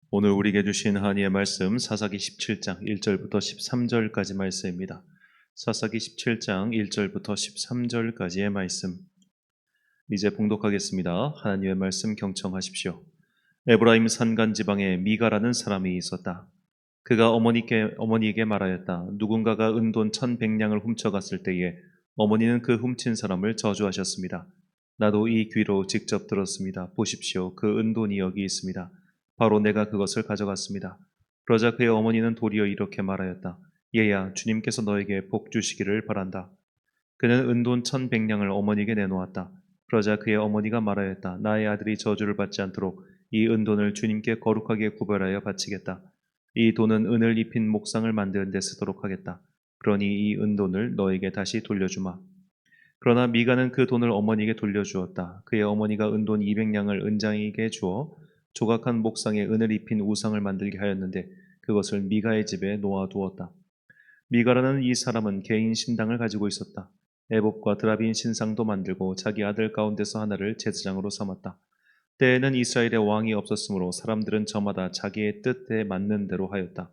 오늘 우리에게 주신 하나님의 말씀 사사기 17장 1절부터 13절까지 말씀입니다. 사사기 17장 1절부터 13절까지의 말씀 이제 봉독하겠습니다. 하나님의 말씀 경청하십시오. 에브라임 산간 지방에 미가라는 사람이 있었다. 그가 어머니에게 말하였다. 누군가가 은돈 1,100냥을 훔쳐갔을 때에 어머니는 그 훔친 사람을 저주하셨습니다. 나도 이 귀로 직접 들었습니다. 보십시오. 그 은돈이 여기 있습니다. 바로 내가 그것을 가져갔습니다. 그러자 그의 어머니는 도리어 이렇게 말하였다. 얘야, 주님께서 너에게 복 주시기를 바란다. 그는 은돈 1,100냥을 어머니에게 내놓았다. 그러자 그의 어머니가 말하였다. 나의 아들이 저주를 받지 않도록 이 은돈을 주님께 거룩하게 구별하여 바치겠다. 이 돈은 은을 입힌 목상을 만드는 데 쓰도록 하겠다. 그러니 이 은돈을 너에게 다시 돌려주마. 그러나 미가는 그 돈을 어머니에게 돌려주었다. 그의 어머니가 은돈 200냥을 은장에게 주어 조각한 목상에 은을 입힌 우상을 만들게 하였는데 그것을 미가의 집에 놓아두었다. 미가라는 이 사람은 개인 신당을 가지고 있었다. 애복과 드라빈 신상도 만들고 자기 아들 가운데서 하나를 제사장으로 삼았다. 때에는 이스라엘에 왕이 없었으므로 사람들은 저마다 자기의 뜻에 맞는 대로 하였다.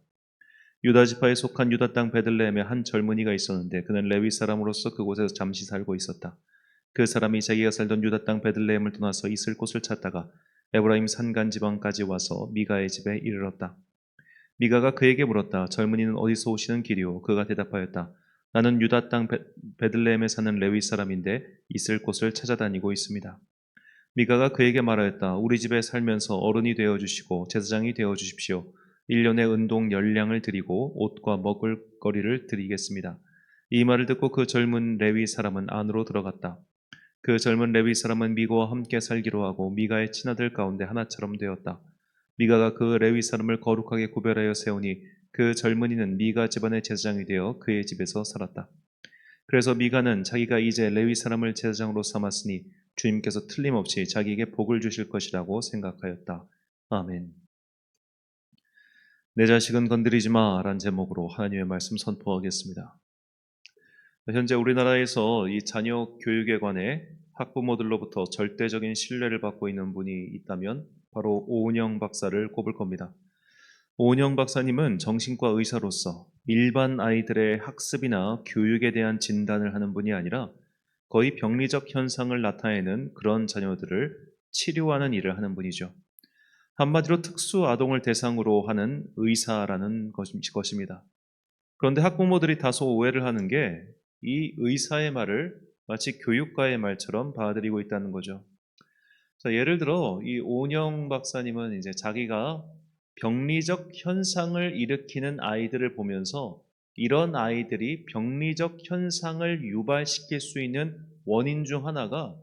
유다 지파에 속한 유다 땅 베들레헴에 한 젊은이가 있었는데 그는 레위 사람으로서 그곳에서 잠시 살고 있었다. 그 사람이 자기가 살던 유다 땅 베들레헴을 떠나서 있을 곳을 찾다가 에브라임 산간 지방까지 와서 미가의 집에 이르렀다. 미가가 그에게 물었다. 젊은이는 어디서 오시는 길이오? 그가 대답하였다. 나는 유다 땅 베들레헴에 사는 레위 사람인데 있을 곳을 찾아다니고 있습니다. 미가가 그에게 말하였다. 우리 집에 살면서 어른이 되어 주시고 제사장이 되어 주십시오. 1년에 은동 10량을 드리고 옷과 먹을 거리를 드리겠습니다. 이 말을 듣고 그 젊은 레위 사람은 안으로 들어갔다. 그 젊은 레위 사람은 미가와 함께 살기로 하고 미가의 친아들 가운데 하나처럼 되었다. 미가가 그 레위 사람을 거룩하게 구별하여 세우니 그 젊은이는 미가 집안의 제사장이 되어 그의 집에서 살았다. 그래서 미가는 자기가 이제 레위 사람을 제사장으로 삼았으니 주님께서 틀림없이 자기에게 복을 주실 것이라고 생각하였다. 아멘. 내 자식은 건드리지 마라는 제목으로 하나님의 말씀 선포하겠습니다. 현재 우리나라에서 이 자녀 교육에 관해 학부모들로부터 절대적인 신뢰를 받고 있는 분이 있다면 바로 오은영 박사를 꼽을 겁니다. 오은영 박사님은 정신과 의사로서 일반 아이들의 학습이나 교육에 대한 진단을 하는 분이 아니라 거의 병리적 현상을 나타내는 그런 자녀들을 치료하는 일을 하는 분이죠. 한마디로 특수 아동을 대상으로 하는 의사라는 것입니다. 그런데 학부모들이 다소 오해를 하는 게 이 의사의 말을 마치 교육가의 말처럼 받아들이고 있다는 거죠. 자, 예를 들어 이 오은영 박사님은 이제 자기가 병리적 현상을 일으키는 아이들을 보면서 이런 아이들이 병리적 현상을 유발시킬 수 있는 원인 중 하나가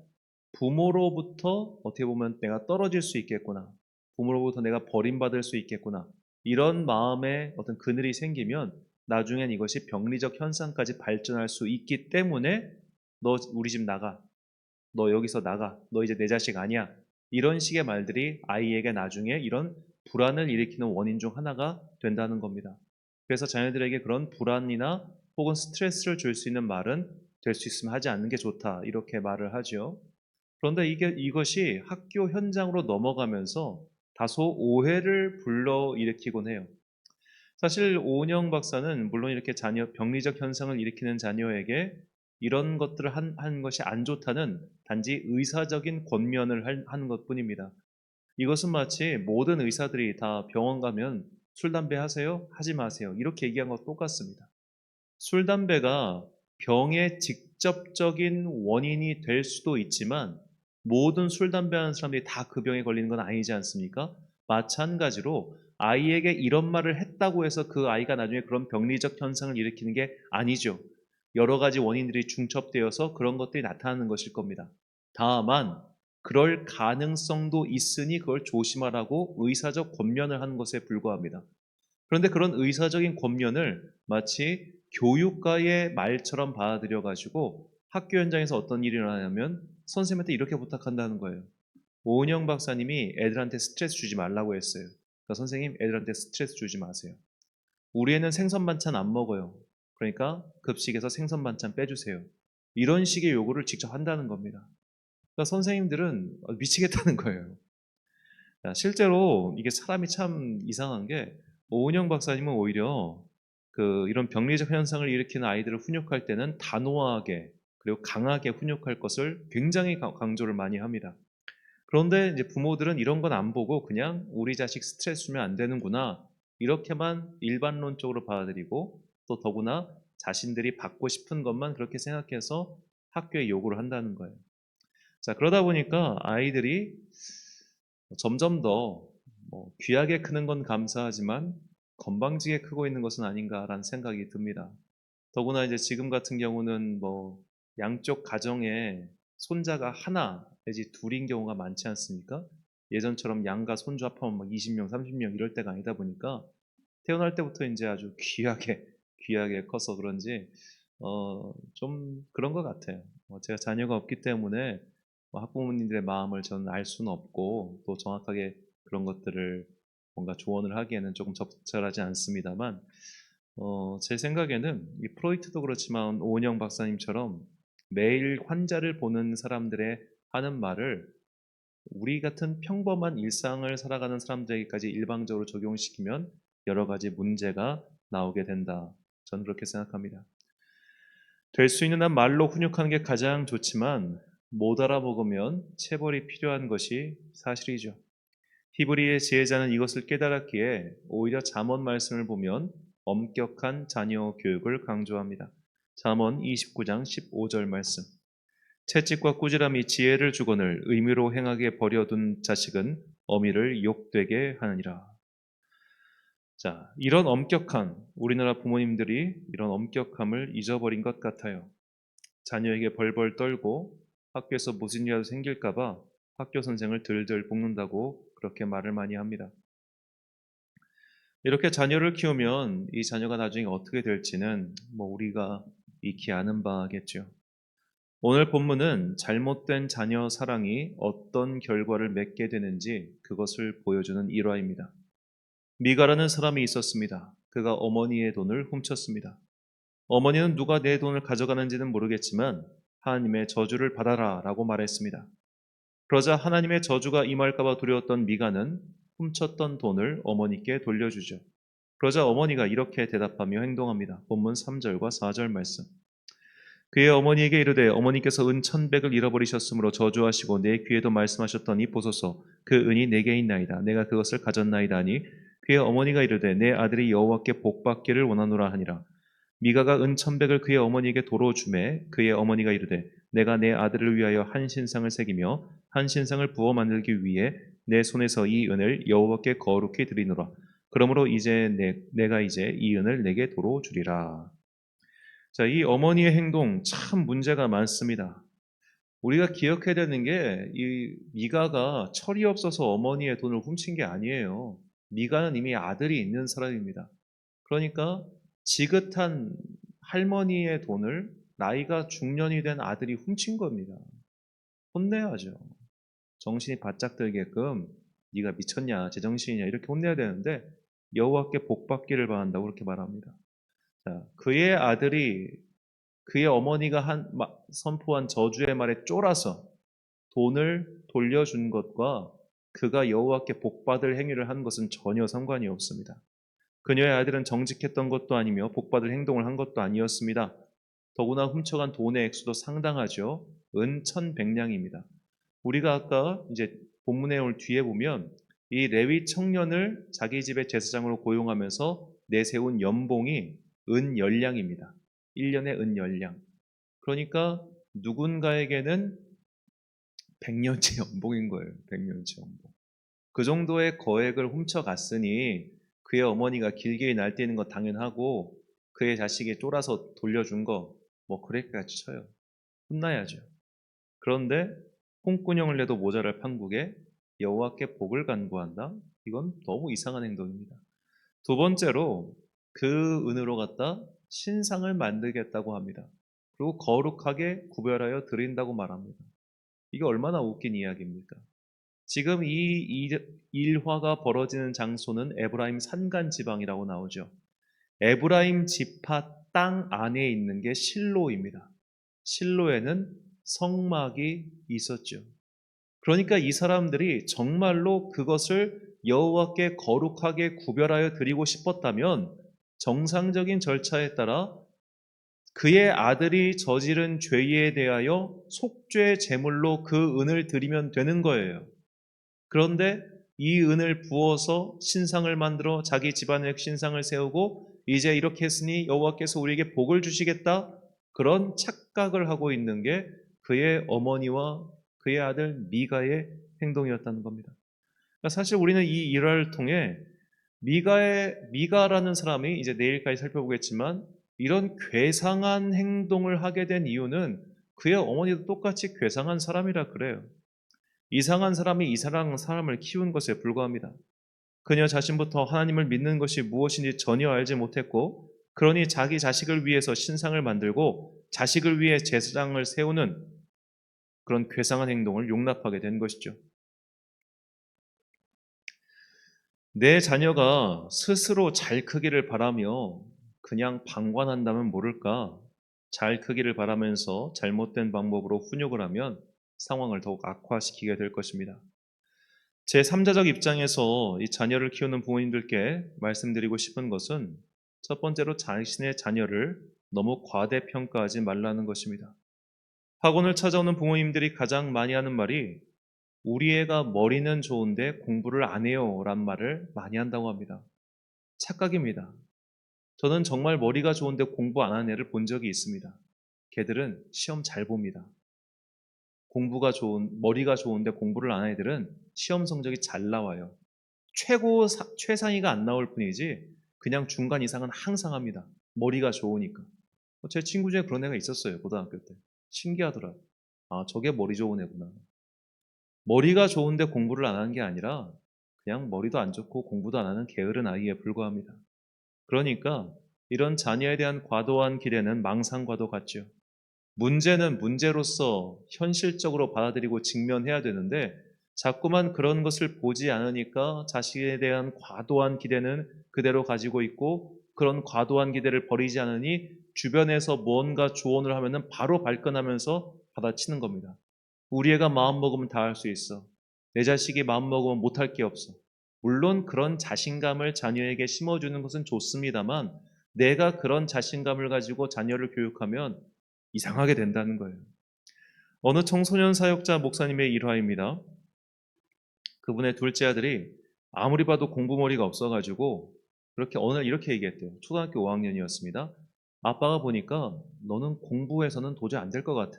부모로부터 어떻게 보면 내가 떨어질 수 있겠구나. 부모로부터 내가 버림받을 수 있겠구나. 이런 마음에 어떤 그늘이 생기면 나중엔 이것이 병리적 현상까지 발전할 수 있기 때문에 너 우리 집 나가. 너 여기서 나가. 너 이제 내 자식 아니야. 이런 식의 말들이 아이에게 나중에 이런 불안을 일으키는 원인 중 하나가 된다는 겁니다. 그래서 자녀들에게 그런 불안이나 혹은 스트레스를 줄 수 있는 말은 될 수 있으면 하지 않는 게 좋다. 이렇게 말을 하죠. 그런데 이것이 학교 현장으로 넘어가면서 다소 오해를 불러일으키곤 해요. 사실 오은영 박사는 물론 이렇게 병리적 현상을 일으키는 자녀에게 이런 것들을 한 것이 안 좋다는 단지 의사적인 권면을 하는 것뿐입니다. 이것은 마치 모든 의사들이 다 병원 가면 술, 담배 하세요? 하지 마세요. 이렇게 얘기한 것 똑같습니다. 술, 담배가 병의 직접적인 원인이 될 수도 있지만 모든 술, 담배 하는 사람들이 다 그 병에 걸리는 건 아니지 않습니까? 마찬가지로 아이에게 이런 말을 했다고 해서 그 아이가 나중에 그런 병리적 현상을 일으키는 게 아니죠. 여러 가지 원인들이 중첩되어서 그런 것들이 나타나는 것일 겁니다. 다만 그럴 가능성도 있으니 그걸 조심하라고 의사적 권면을 하는 것에 불과합니다. 그런데 그런 의사적인 권면을 마치 교육가의 말처럼 받아들여 가지고 학교 현장에서 어떤 일이 일어나냐면 선생님한테 이렇게 부탁한다는 거예요. 오은영 박사님이 애들한테 스트레스 주지 말라고 했어요. 그러니까 선생님, 애들한테 스트레스 주지 마세요. 우리 애는 생선 반찬 안 먹어요. 그러니까 급식에서 생선 반찬 빼주세요. 이런 식의 요구를 직접 한다는 겁니다. 그러니까 선생님들은 미치겠다는 거예요. 실제로 이게 사람이 참 이상한 게 오은영 박사님은 오히려 이런 병리적 현상을 일으키는 아이들을 훈육할 때는 단호하게 그리고 강하게 훈육할 것을 굉장히 강조를 많이 합니다. 그런데 이제 부모들은 이런 건 안 보고 그냥 우리 자식 스트레스 주면 안 되는구나 이렇게만 일반론적으로 받아들이고 또 더구나 자신들이 받고 싶은 것만 그렇게 생각해서 학교에 요구를 한다는 거예요. 자, 그러다 보니까 아이들이 점점 더 귀하게 크는 건 감사하지만 건방지게 크고 있는 것은 아닌가라는 생각이 듭니다. 더구나 이제 지금 같은 경우는 양쪽 가정에 손자가 하나 내지 둘인 경우가 많지 않습니까? 예전처럼 양가 손주 합하면 막 20명, 30명 이럴 때가 아니다 보니까 태어날 때부터 이제 아주 귀하게 귀하게 커서 그런지 좀 그런 것 같아요. 제가 자녀가 없기 때문에 학부모님들의 마음을 저는 알 수는 없고 또 정확하게 그런 것들을 뭔가 조언을 하기에는 조금 적절하지 않습니다만 제 생각에는 이 프로이트도 그렇지만 오은영 박사님처럼 매일 환자를 보는 사람들의 하는 말을 우리 같은 평범한 일상을 살아가는 사람들에게까지 일방적으로 적용시키면 여러 가지 문제가 나오게 된다. 저는 그렇게 생각합니다. 될 수 있는 한 말로 훈육하는 게 가장 좋지만 못 알아먹으면 체벌이 필요한 것이 사실이죠. 히브리의 지혜자는 이것을 깨달았기에 오히려 잠언 말씀을 보면 엄격한 자녀 교육을 강조합니다. 잠언 29장 15절 말씀. 채찍과 꾸지람이 지혜를 주거늘 의미로 행하게 버려둔 자식은 어미를 욕되게 하느니라. 자, 이런 엄격한 우리나라 부모님들이 이런 엄격함을 잊어버린 것 같아요. 자녀에게 벌벌 떨고 학교에서 무슨 일이라도 생길까봐 학교 선생을 들들 볶는다고 그렇게 말을 많이 합니다. 이렇게 자녀를 키우면 이 자녀가 나중에 어떻게 될지는 우리가 익히 아는 바겠죠. 오늘 본문은 잘못된 자녀 사랑이 어떤 결과를 맺게 되는지 그것을 보여주는 일화입니다. 미가라는 사람이 있었습니다. 그가 어머니의 돈을 훔쳤습니다. 어머니는 누가 내 돈을 가져가는지는 모르겠지만 하나님의 저주를 받아라 라고 말했습니다. 그러자 하나님의 저주가 임할까봐 두려웠던 미가는 훔쳤던 돈을 어머니께 돌려주죠. 그러자 어머니가 이렇게 대답하며 행동합니다. 본문 3절과 4절 말씀. 그의 어머니에게 이르되 어머니께서 은 1,100을 잃어버리셨으므로 저주하시고 내 귀에도 말씀하셨더니 보소서 그 은이 내게 있나이다. 내가 그것을 가졌나이다 하니 그의 어머니가 이르되 내 아들이 여호와께 복받기를 원하노라 하니라. 미가가 은 1,100을 그의 어머니에게 도로 주매 그의 어머니가 이르되 내가 내 아들을 위하여 한 신상을 새기며 한 신상을 부어 만들기 위해 내 손에서 이 은을 여호와께 거룩히 드리노라. 그러므로 이제 내가 이제 이 은을 내게 도로 주리라. 자, 이 어머니의 행동 참 문제가 많습니다. 우리가 기억해야 되는 게 이 미가가 철이 없어서 어머니의 돈을 훔친 게 아니에요. 미가는 이미 아들이 있는 사람입니다. 그러니까 지긋한 할머니의 돈을 나이가 중년이 된 아들이 훔친 겁니다. 혼내야죠. 정신이 바짝 들게끔 네가 미쳤냐, 제정신이냐 이렇게 혼내야 되는데 여호와께 복받기를 바란다고 그렇게 말합니다. 자, 그의 아들이 그의 어머니가 선포한 저주의 말에 쫄아서 돈을 돌려준 것과 그가 여호와께 복받을 행위를 한 것은 전혀 상관이 없습니다. 그녀의 아들은 정직했던 것도 아니며 복받을 행동을 한 것도 아니었습니다. 더구나 훔쳐간 돈의 액수도 상당하죠. 은 1,100냥입니다. 우리가 아까 이제 본문에 올 뒤에 보면 이 레위 청년을 자기 집의 제사장으로 고용하면서 내세운 연봉이 은 10냥입니다. 1년에 은 10냥. 그러니까 누군가에게는 100년치 연봉인 거예요. 100년치 연봉. 그 정도의 거액을 훔쳐갔으니 그의 어머니가 길게 날뛰는 거 당연하고 그의 자식이 쫄아서 돌려준 거 그래까지 쳐요. 혼나야죠. 그런데 홍군형을 내도 모자랄 판국에 여호와께 복을 간구한다? 이건 너무 이상한 행동입니다. 두 번째로 그 은으로 갖다 신상을 만들겠다고 합니다. 그리고 거룩하게 구별하여 드린다고 말합니다. 이게 얼마나 웃긴 이야기입니까? 지금 이 일화가 벌어지는 장소는 에브라임 산간 지방이라고 나오죠. 에브라임 지파 땅 안에 있는 게 실로입니다. 실로에는 성막이 있었죠. 그러니까 이 사람들이 정말로 그것을 여호와께 거룩하게 구별하여 드리고 싶었다면 정상적인 절차에 따라 그의 아들이 저지른 죄에 대하여 속죄 제물로 그 은을 드리면 되는 거예요. 그런데 이 은을 부어서 신상을 만들어 자기 집안의 신상을 세우고 이제 이렇게 했으니 여호와께서 우리에게 복을 주시겠다, 그런 착각을 하고 있는 게 그의 어머니와 그의 아들 미가의 행동이었다는 겁니다. 그러니까 사실 우리는 이 일화를 통해 미가라는 사람이 이제 내일까지 살펴보겠지만 이런 괴상한 행동을 하게 된 이유는 그의 어머니도 똑같이 괴상한 사람이라 그래요. 이상한 사람이 이상한 사람을 키운 것에 불과합니다. 그녀 자신부터 하나님을 믿는 것이 무엇인지 전혀 알지 못했고, 그러니 자기 자식을 위해서 신상을 만들고 자식을 위해 제사장을 세우는 그런 괴상한 행동을 용납하게 된 것이죠. 내 자녀가 스스로 잘 크기를 바라며 그냥 방관한다면 모를까, 잘 크기를 바라면서 잘못된 방법으로 훈육을 하면 상황을 더욱 악화시키게 될 것입니다. 제 3자적 입장에서 이 자녀를 키우는 부모님들께 말씀드리고 싶은 것은 첫 번째로 자신의 자녀를 너무 과대평가하지 말라는 것입니다. 학원을 찾아오는 부모님들이 가장 많이 하는 말이 우리 애가 머리는 좋은데 공부를 안 해요 란 말을 많이 한다고 합니다. 착각입니다. 저는 정말 머리가 좋은데 공부 안 하는 애를 본 적이 있습니다. 걔들은 시험 잘 봅니다. 머리가 좋은데 공부를 안 하는 애들은 시험 성적이 잘 나와요. 최상위가 안 나올 뿐이지 그냥 중간 이상은 항상 합니다. 머리가 좋으니까. 제 친구 중에 그런 애가 있었어요. 고등학교 때. 신기하더라고요. 아, 저게 머리 좋은 애구나. 머리가 좋은데 공부를 안 하는 게 아니라 그냥 머리도 안 좋고 공부도 안 하는 게으른 아이에 불과합니다. 그러니까 이런 자녀에 대한 과도한 기대는 망상과도 같죠. 문제는 문제로서 현실적으로 받아들이고 직면해야 되는데 자꾸만 그런 것을 보지 않으니까 자식에 대한 과도한 기대는 그대로 가지고 있고, 그런 과도한 기대를 버리지 않으니 주변에서 뭔가 조언을 하면은 바로 발끈하면서 받아치는 겁니다. 우리 애가 마음먹으면 다 할 수 있어. 내 자식이 마음먹으면 못할 게 없어. 물론 그런 자신감을 자녀에게 심어주는 것은 좋습니다만 내가 그런 자신감을 가지고 자녀를 교육하면 이상하게 된다는 거예요. 어느 청소년 사역자 목사님의 일화입니다. 그분의 둘째 아들이 아무리 봐도 공부머리가 없어가지고 그렇게 어느 날 이렇게 얘기했대요. 초등학교 5학년이었습니다. 아빠가 보니까 너는 공부해서는 도저히 안 될 것 같아.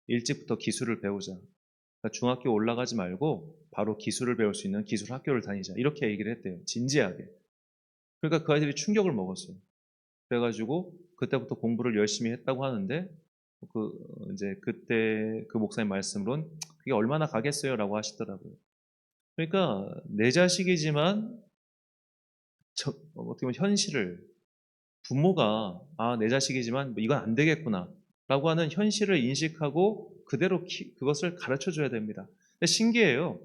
일찍부터 기술을 배우자. 그러니까 중학교 올라가지 말고 바로 기술을 배울 수 있는 기술 학교를 다니자. 이렇게 얘기를 했대요. 진지하게. 그러니까 그 아이들이 충격을 먹었어요. 그래가지고 그때부터 공부를 열심히 했다고 하는데 이제 그때 그 목사님 말씀으론 그게 얼마나 가겠어요라고 하시더라고요. 그러니까 내 자식이지만 어떻게 보면 현실을 부모가 내 자식이지만 이건 안 되겠구나라고 하는 현실을 인식하고 그대로 그것을 가르쳐 줘야 됩니다. 근데 신기해요.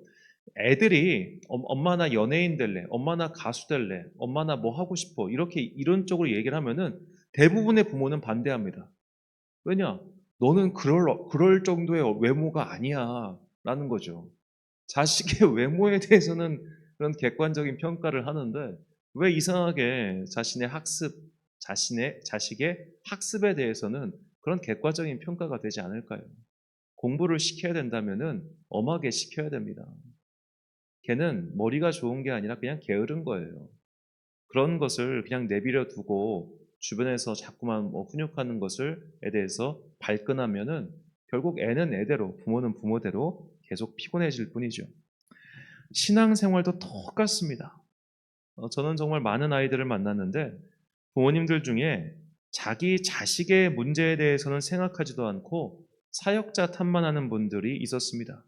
애들이 엄마 나 연예인 될래, 엄마 나 가수 될래, 엄마 나 뭐 하고 싶어 이렇게 이런 쪽으로 얘기를 하면은 대부분의 부모는 반대합니다. 왜냐? 너는 그럴 정도의 외모가 아니야 라는 거죠. 자식의 외모에 대해서는 그런 객관적인 평가를 하는데 왜 이상하게 자식의 학습에 대해서는 그런 객관적인 평가가 되지 않을까요? 공부를 시켜야 된다면은 엄하게 시켜야 됩니다. 걔는 머리가 좋은 게 아니라 그냥 게으른 거예요. 그런 것을 그냥 내버려 두고 주변에서 자꾸만 훈육하는 것을에 대해서 발끈하면은 결국 애는 애대로, 부모는 부모대로 계속 피곤해질 뿐이죠. 신앙생활도 똑같습니다. 저는 정말 많은 아이들을 만났는데 부모님들 중에 자기 자식의 문제에 대해서는 생각하지도 않고 사역자 탓만 하는 분들이 있었습니다.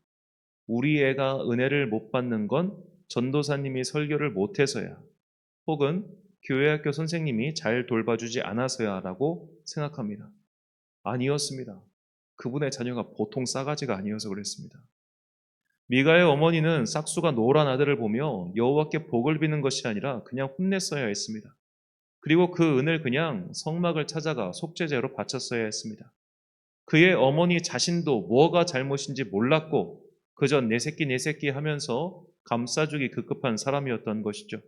우리 애가 은혜를 못 받는 건 전도사님이 설교를 못해서야, 혹은 교회학교 선생님이 잘 돌봐주지 않아서야라고 생각합니다. 아니었습니다. 그분의 자녀가 보통 싸가지가 아니어서 그랬습니다. 미가의 어머니는 싹수가 노란 아들을 보며 여호와께 복을 비는 것이 아니라 그냥 혼냈어야 했습니다. 그리고 그 은을 그냥 성막을 찾아가 속죄제로 바쳤어야 했습니다. 그의 어머니 자신도 뭐가 잘못인지 몰랐고 그저 내 새끼 하면서 감싸주기 급급한 사람이었던 것이죠.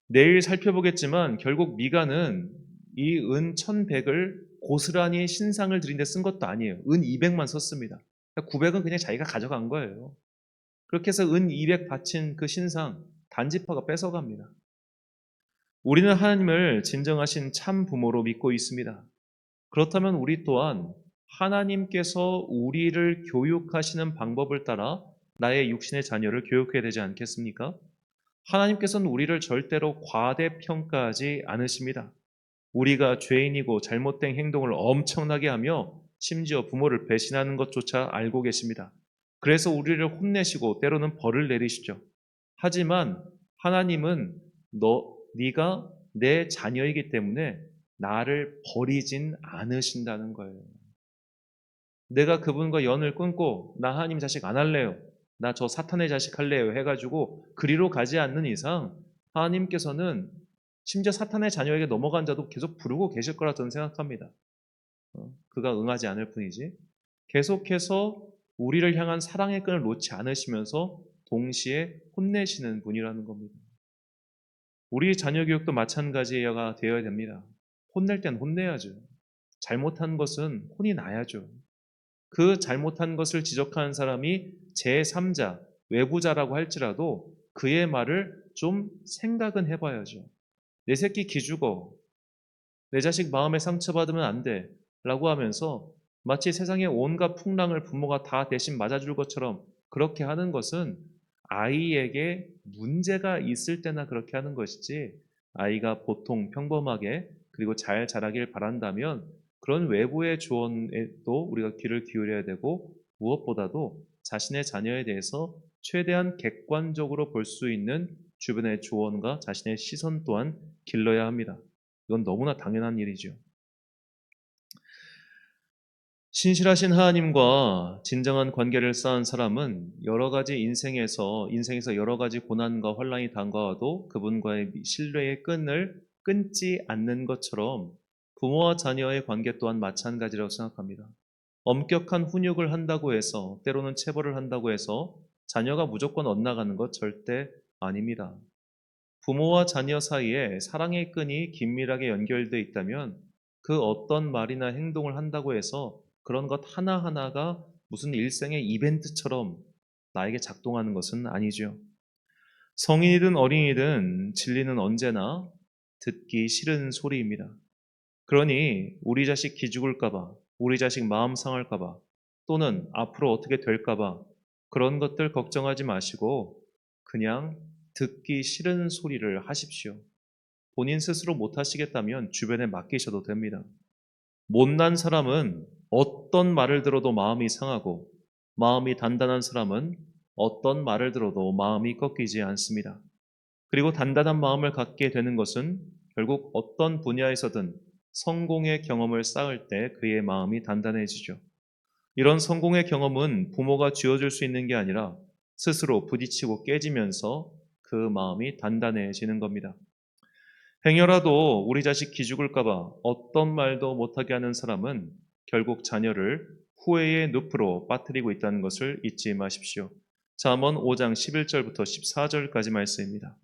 내일 살펴보겠지만 결국 미가는 이 은 1100을 고스란히 신상을 드린 데 쓴 것도 아니에요. 은 200만 썼습니다. 900은 그냥 자기가 가져간 거예요. 그렇게 해서 은 200 바친 그 신상 단지파가 뺏어갑니다. 우리는 하나님을 진정하신 참 부모로 믿고 있습니다. 그렇다면 우리 또한 하나님께서 우리를 교육하시는 방법을 따라 나의 육신의 자녀를 교육해야 되지 않겠습니까? 하나님께서는 우리를 절대로 과대평가하지 않으십니다. 우리가 죄인이고 잘못된 행동을 엄청나게 하며 심지어 부모를 배신하는 것조차 알고 계십니다. 그래서 우리를 혼내시고 때로는 벌을 내리시죠. 하지만 하나님은 네가 내 자녀이기 때문에 나를 버리진 않으신다는 거예요. 내가 그분과 연을 끊고 나 하나님 자식 안 할래요. 나 저 사탄의 자식 할래요 해가지고 그리로 가지 않는 이상 하나님께서는 심지어 사탄의 자녀에게 넘어간 자도 계속 부르고 계실 거라 저는 생각합니다. 그가 응하지 않을 뿐이지. 계속해서 우리를 향한 사랑의 끈을 놓지 않으시면서 동시에 혼내시는 분이라는 겁니다. 우리 자녀 교육도 마찬가지가 되어야 됩니다. 혼낼 땐 혼내야죠. 잘못한 것은 혼이 나야죠. 그 잘못한 것을 지적하는 사람이 제3자, 외부자라고 할지라도 그의 말을 좀 생각은 해봐야죠. 내 새끼 기죽어. 내 자식 마음에 상처받으면 안 돼. 라고 하면서 마치 세상의 온갖 풍랑을 부모가 다 대신 맞아줄 것처럼 그렇게 하는 것은 아이에게 문제가 있을 때나 그렇게 하는 것이지 아이가 보통 평범하게 그리고 잘 자라길 바란다면 그런 외부의 조언에도 우리가 귀를 기울여야 되고 무엇보다도 자신의 자녀에 대해서 최대한 객관적으로 볼 수 있는 주변의 조언과 자신의 시선 또한 길러야 합니다. 이건 너무나 당연한 일이죠. 신실하신 하나님과 진정한 관계를 쌓은 사람은 여러 가지 인생에서 여러 가지 고난과 환란이 다가와도 그분과의 신뢰의 끈을 끊지 않는 것처럼 부모와 자녀의 관계 또한 마찬가지라고 생각합니다. 엄격한 훈육을 한다고 해서 때로는 체벌을 한다고 해서 자녀가 무조건 엇나가는 것 절대 아닙니다. 부모와 자녀 사이에 사랑의 끈이 긴밀하게 연결되어 있다면 그 어떤 말이나 행동을 한다고 해서 그런 것 하나하나가 무슨 일생의 이벤트처럼 나에게 작동하는 것은 아니죠. 성인이든 어린이든 진리는 언제나 듣기 싫은 소리입니다. 그러니 우리 자식 기죽을까봐, 우리 자식 마음 상할까봐, 또는 앞으로 어떻게 될까봐 그런 것들 걱정하지 마시고 그냥 듣기 싫은 소리를 하십시오. 본인 스스로 못하시겠다면 주변에 맡기셔도 됩니다. 못난 사람은 어떤 말을 들어도 마음이 상하고 마음이 단단한 사람은 어떤 말을 들어도 마음이 꺾이지 않습니다. 그리고 단단한 마음을 갖게 되는 것은 결국 어떤 분야에서든 성공의 경험을 쌓을 때 그의 마음이 단단해지죠. 이런 성공의 경험은 부모가 쥐어줄 수 있는 게 아니라 스스로 부딪히고 깨지면서 그 마음이 단단해지는 겁니다. 행여라도 우리 자식 기죽을까봐 어떤 말도 못하게 하는 사람은 결국 자녀를 후회의 늪으로 빠뜨리고 있다는 것을 잊지 마십시오. 잠언 5장 11절부터 14절까지 말씀입니다.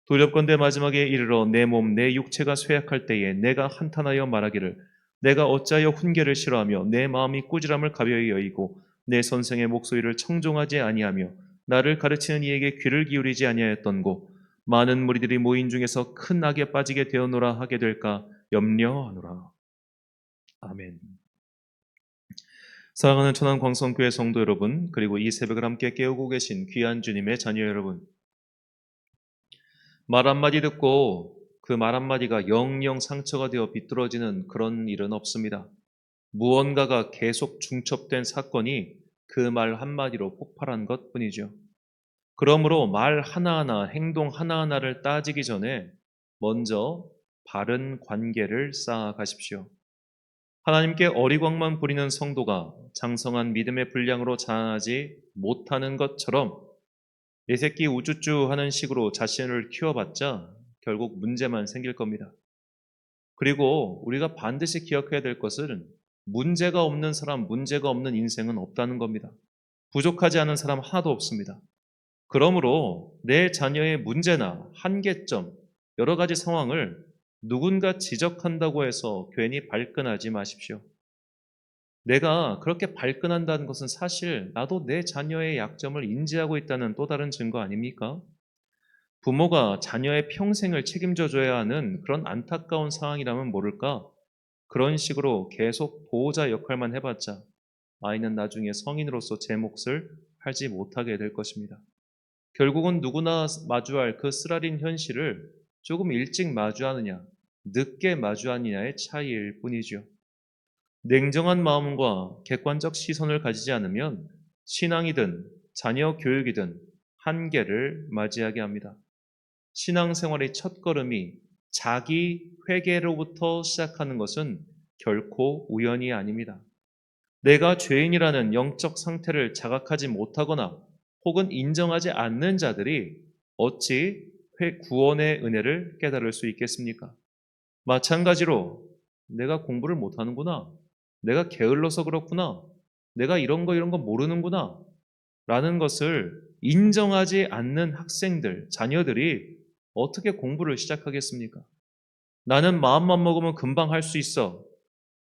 돌렵건대 마지막에 이르러 내 몸 내 육체가 쇠약할 때에 내가 한탄하여 말하기를 내가 어찌하여 훈계를 싫어하며 내 마음이 꾸지람을 가벼이 여이고 내 선생의 목소리를 청종하지 아니하며 나를 가르치는 이에게 귀를 기울이지 아니하였던고 많은 무리들이 모인 중에서 큰 악에 빠지게 되어노라 하게 될까 염려하노라. 아멘. 사랑하는 천안광성교회 성도 여러분, 그리고 이 새벽을 함께 깨우고 계신 귀한 주님의 자녀 여러분, 말 한마디 듣고 그 말 한마디가 영영 상처가 되어 비뚤어지는 그런 일은 없습니다. 무언가가 계속 중첩된 사건이 그 말 한마디로 폭발한 것 뿐이죠. 그러므로 말 하나하나, 행동 하나하나를 따지기 전에 먼저 바른 관계를 쌓아가십시오. 하나님께 어리광만 부리는 성도가 장성한 믿음의 분량으로 자라나지 못하는 것처럼 내 새끼 우쭈쭈 하는 식으로 자신을 키워봤자 결국 문제만 생길 겁니다. 그리고 우리가 반드시 기억해야 될 것은 문제가 없는 사람, 문제가 없는 인생은 없다는 겁니다. 부족하지 않은 사람 하나도 없습니다. 그러므로 내 자녀의 문제나 한계점, 여러 가지 상황을 누군가 지적한다고 해서 괜히 발끈하지 마십시오. 내가 그렇게 발끈한다는 것은 사실 나도 내 자녀의 약점을 인지하고 있다는 또 다른 증거 아닙니까? 부모가 자녀의 평생을 책임져 줘야 하는 그런 안타까운 상황이라면 모를까? 그런 식으로 계속 보호자 역할만 해봤자 아이는 나중에 성인으로서 제 몫을 하지 못하게 될 것입니다. 결국은 누구나 마주할 그 쓰라린 현실을 조금 일찍 마주하느냐, 늦게 마주하느냐의 차이일 뿐이죠. 냉정한 마음과 객관적 시선을 가지지 않으면 신앙이든 자녀 교육이든 한계를 맞이하게 합니다. 신앙생활의 첫걸음이 자기 회개로부터 시작하는 것은 결코 우연이 아닙니다. 내가 죄인이라는 영적 상태를 자각하지 못하거나 혹은 인정하지 않는 자들이 어찌 구원의 은혜를 깨달을 수 있겠습니까? 마찬가지로 내가 공부를 못하는구나. 내가 게을러서 그렇구나. 내가 이런 거 모르는구나. 라는 것을 인정하지 않는 학생들, 자녀들이 어떻게 공부를 시작하겠습니까? 나는 마음만 먹으면 금방 할 수 있어.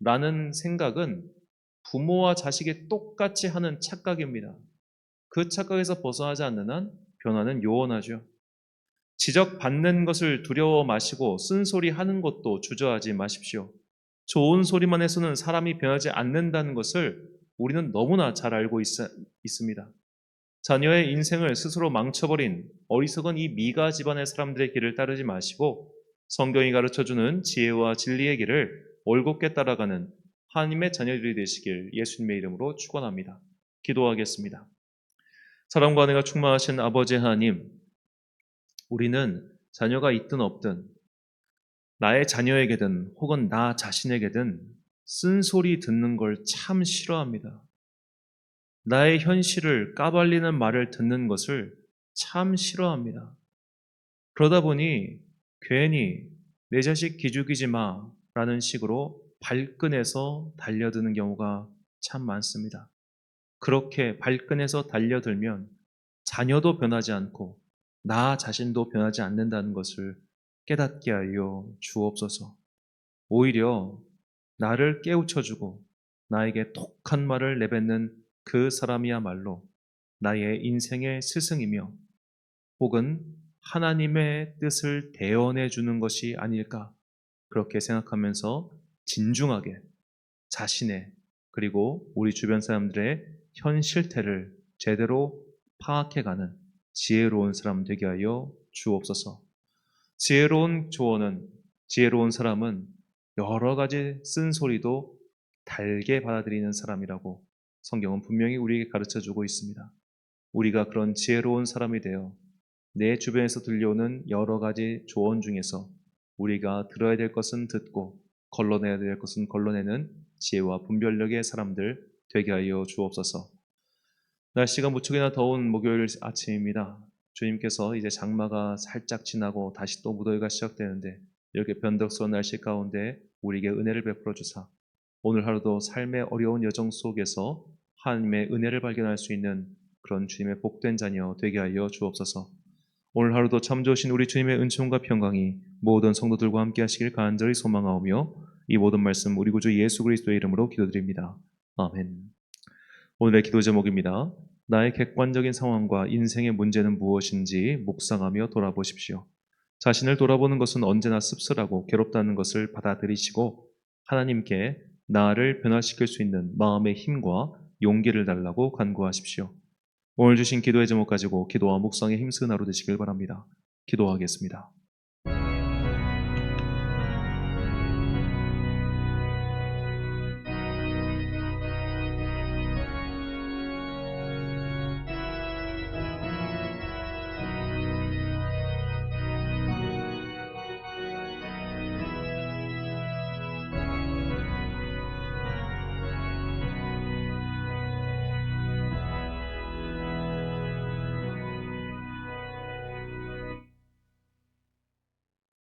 라는 생각은 부모와 자식이 똑같이 하는 착각입니다. 그 착각에서 벗어나지 않는 한 변화는 요원하죠. 지적받는 것을 두려워 마시고 쓴소리 하는 것도 주저하지 마십시오. 좋은 소리만 해서는 사람이 변하지 않는다는 것을 우리는 너무나 잘 알고 있습니다. 자녀의 인생을 스스로 망쳐버린 어리석은 이 미가 집안의 사람들의 길을 따르지 마시고 성경이 가르쳐주는 지혜와 진리의 길을 올곧게 따라가는 하나님의 자녀들이 되시길 예수님의 이름으로 축원합니다. 기도하겠습니다. 사랑과 은혜가 충만하신 아버지 하나님, 우리는 자녀가 있든 없든 나의 자녀에게든 혹은 나 자신에게든 쓴소리 듣는 걸 참 싫어합니다. 나의 현실을 까발리는 말을 듣는 것을 참 싫어합니다. 그러다 보니 괜히 내 자식 기죽이지 마 라는 식으로 발끈해서 달려드는 경우가 참 많습니다. 그렇게 발끈해서 달려들면 자녀도 변하지 않고 나 자신도 변하지 않는다는 것을 깨닫게 하여 주옵소서. 오히려 나를 깨우쳐주고 나에게 톡한 말을 내뱉는 그 사람이야말로 나의 인생의 스승이며 혹은 하나님의 뜻을 대언해 주는 것이 아닐까 그렇게 생각하면서 진중하게 자신의 그리고 우리 주변 사람들의 현 실태를 제대로 파악해가는 지혜로운 사람 되게 하여 주옵소서. 지혜로운 조언은, 지혜로운 사람은 여러 가지 쓴소리도 달게 받아들이는 사람이라고 성경은 분명히 우리에게 가르쳐 주고 있습니다. 우리가 그런 지혜로운 사람이 되어 내 주변에서 들려오는 여러 가지 조언 중에서 우리가 들어야 될 것은 듣고 걸러내야 될 것은 걸러내는 지혜와 분별력의 사람들 되게 하여 주옵소서. 날씨가 무척이나 더운 목요일 아침입니다. 주님께서 이제 장마가 살짝 지나고 다시 또 무더위가 시작되는데 이렇게 변덕스러운 날씨 가운데 우리에게 은혜를 베풀어 주사 오늘 하루도 삶의 어려운 여정 속에서 하나님의 은혜를 발견할 수 있는 그런 주님의 복된 자녀 되게 하여 주옵소서. 오늘 하루도 참 좋으신 우리 주님의 은총과 평강이 모든 성도들과 함께 하시길 간절히 소망하오며 이 모든 말씀 우리 구주 예수 그리스도의 이름으로 기도드립니다. 아멘. 오늘의 기도 제목입니다. 나의 객관적인 상황과 인생의 문제는 무엇인지 묵상하며 돌아보십시오. 자신을 돌아보는 것은 언제나 씁쓸하고 괴롭다는 것을 받아들이시고 하나님께 나를 변화시킬 수 있는 마음의 힘과 용기를 달라고 간구하십시오. 오늘 주신 기도의 제목 가지고 기도와 묵상에 힘쓰는 하루 되시길 바랍니다. 기도하겠습니다.